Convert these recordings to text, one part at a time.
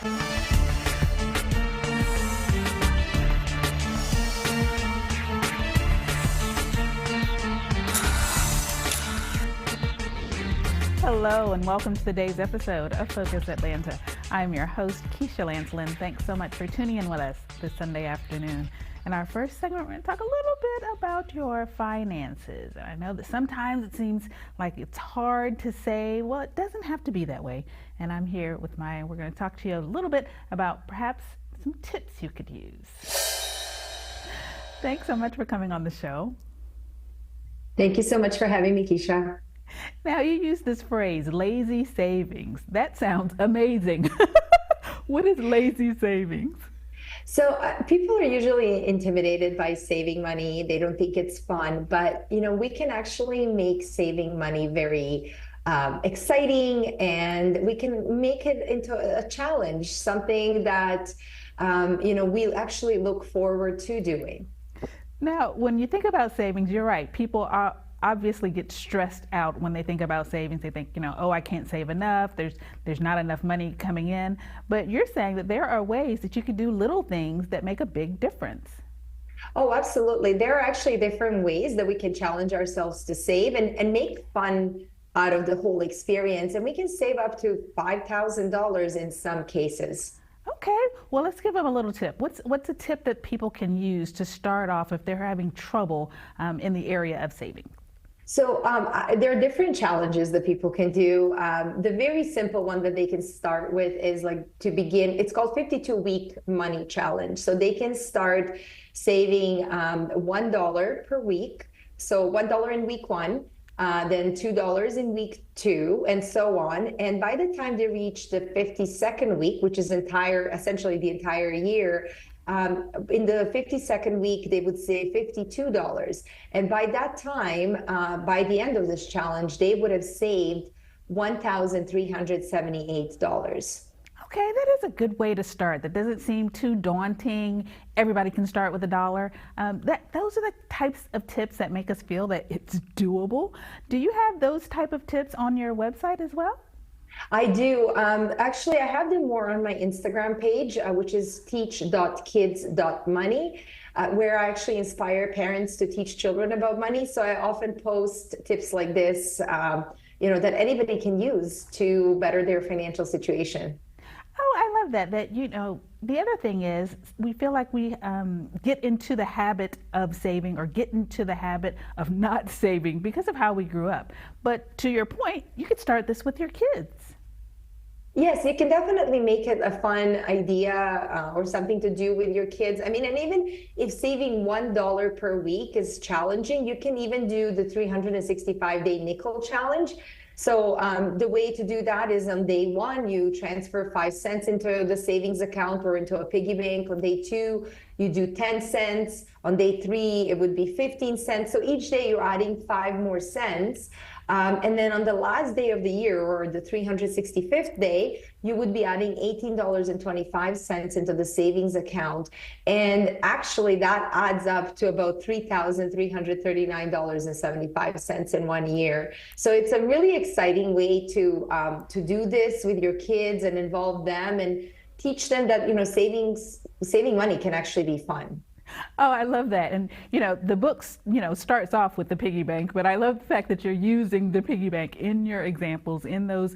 Hello and welcome to today's episode of Focus Atlanta. I'm your host, Keisha Lance-Lynn. Thanks so much for tuning in with us this Sunday afternoon. In our first segment, we're going to talk a little bit about your finances. And I know that sometimes it seems like it's hard to say, well, it doesn't have to be that way. And I'm here with we're going to talk to you a little bit about perhaps some tips you could use. Thanks so much for coming on the show. Thank you so much for having me, Keisha. Now, you use this phrase, lazy savings. That sounds amazing. What is lazy savings? So people are usually intimidated by saving money. They don't think it's fun, but we can actually make saving money very exciting, and we can make it into a challenge, something that we actually look forward to doing. Now, when you think about savings, you're right. People obviously get stressed out when they think about savings. They think, oh, I can't save enough. There's not enough money coming in. But you're saying that there are ways that you could do little things that make a big difference. Oh, absolutely. There are actually different ways that we can challenge ourselves to save and make fun out of the whole experience. And we can save up to $5,000 in some cases. Okay, well, let's give them a little tip. What's a tip that people can use to start off if they're having trouble in the area of saving? So there are different challenges that people can do. The very simple one that they can start with is to begin, it's called 52-week money challenge. So they can start saving $1 per week. So $1 in week one, then $2 in week two, and so on. And by the time they reach the 52nd week, which is essentially the entire year, in the 52nd week, they would save $52. And by that time, by the end of this challenge, they would have saved $1,378. Okay, that is a good way to start. That doesn't seem too daunting. Everybody can start with $1. Those are the types of tips that make us feel that it's doable. Do you have those type of tips on your website as well? I do. Actually, I have them more on my Instagram page, which is teach.kids.money, where I actually inspire parents to teach children about money. So I often post tips like this, that anybody can use to better their financial situation. Oh, I love that. The other thing is we feel like we get into the habit of saving or get into the habit of not saving because of how we grew up. But to your point, you could start this with your kids. Yes, you can definitely make it a fun idea or something to do with your kids. I mean, and even if saving $1 per week is challenging, you can even do the 365-day nickel challenge. So the way to do that is on day one, you transfer 5 cents into the savings account or into a piggy bank. On day two, you do 10 cents. On day three, it would be 15 cents. So each day you're adding 5 more cents. And then on the last day of the year, or the 365th day, you would be adding $18.25 into the savings account. And actually that adds up to about $3,339.75 in 1 year. So it's a really exciting way to do this with your kids and involve them and teach them that, saving money can actually be fun. Oh, I love that. And, the book, starts off with the piggy bank, but I love the fact that you're using the piggy bank in your examples, in those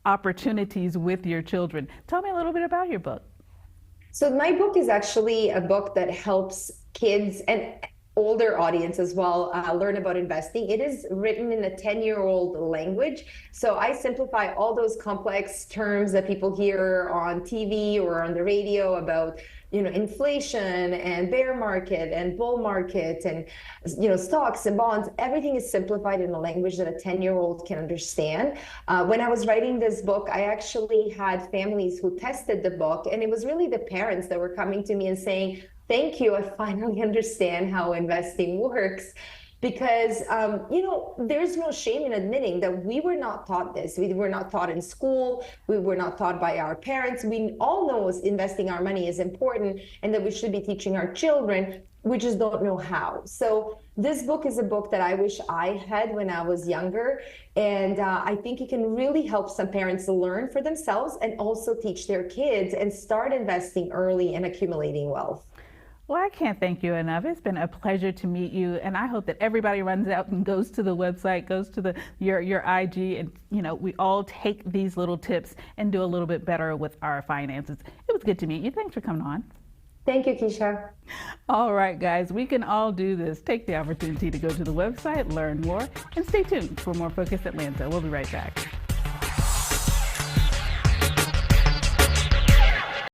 opportunities with your children. Tell me a little bit about your book. So my book is actually a book that helps kids and older audience as well learn about investing. It is written in a 10-year-old language. So I simplify all those complex terms that people hear on TV or on the radio about inflation and bear market and bull market and, stocks and bonds. Everything is simplified in a language that a 10-year-old can understand. When I was writing this book, I actually had families who tested the book, and it was really the parents that were coming to me and saying, thank you, I finally understand how investing works. Because, there's no shame in admitting that we were not taught this. We were not taught in school. We were not taught by our parents. We all know investing our money is important and that we should be teaching our children. We just don't know how. So This book is a book that I wish I had when I was younger. And I think it can really help some parents learn for themselves and also teach their kids and start investing early and accumulating wealth. Well, I can't thank you enough. It's been a pleasure to meet you, and I hope that everybody runs out and goes to the website, goes to your IG, and we all take these little tips and do a little bit better with our finances. It was good to meet you. Thanks for coming on. Thank you, Keisha. All right, guys, we can all do this. Take the opportunity to go to the website, learn more, and stay tuned for more Focus Atlanta. We'll be right back.